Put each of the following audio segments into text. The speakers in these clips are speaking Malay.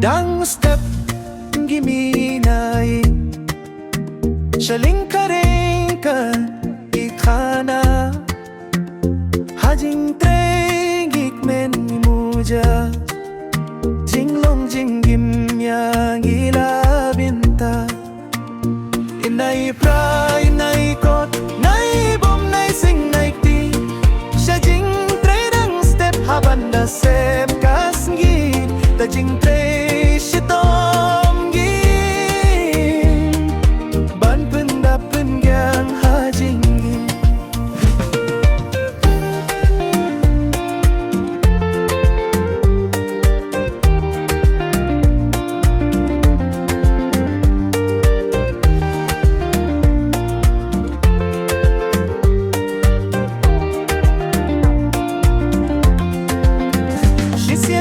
Dang step giminay Shaling karengkan ikhana Hajing treng ikmen imuja Jinglong jinggim yang ila binta Ynnai Prah Ynnai kot Nai bom nai sing nai ti Sha jing tre dang step habanda sep kasngi Ta jing tre shitom gi Ban penda pen gyang ha jing gi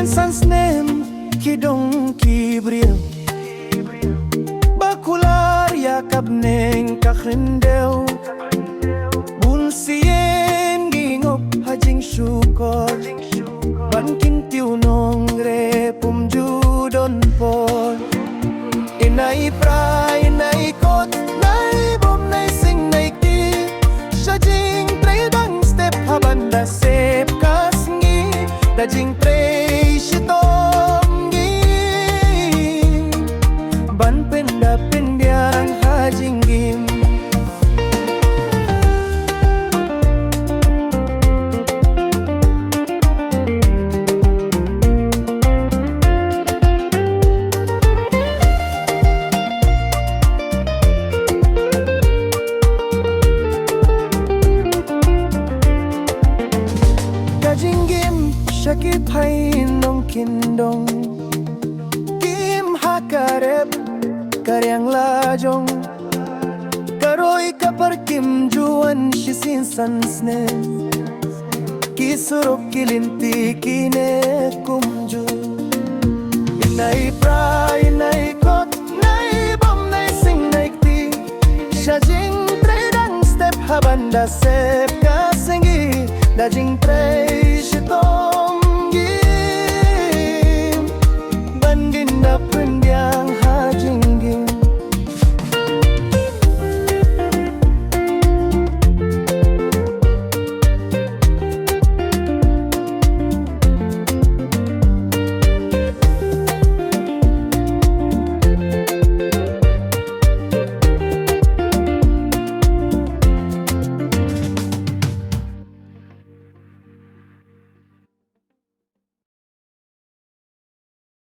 Sans nem kidong kibril Bakular yakab neng kakrindel Bulsien gingop hajing syukor Bankin tiunong repum judon pol Ynnai Prah Ynnai kot Nai bom nai sing nai ki Shajing trail bang step habanda sep kasngi Dajing trail jinggim Kajinggim syakit hai nong kindong Kim hakarep karyang lajong Karoi kapar kim juan shisin sansne Kisurok kilinti kine kumju Ynnai Prah Ynnai kot Nai bom nai sing nai ti Shajing tre dang step habanda sep kasengi Dajing tre shitom gi Bandin da pen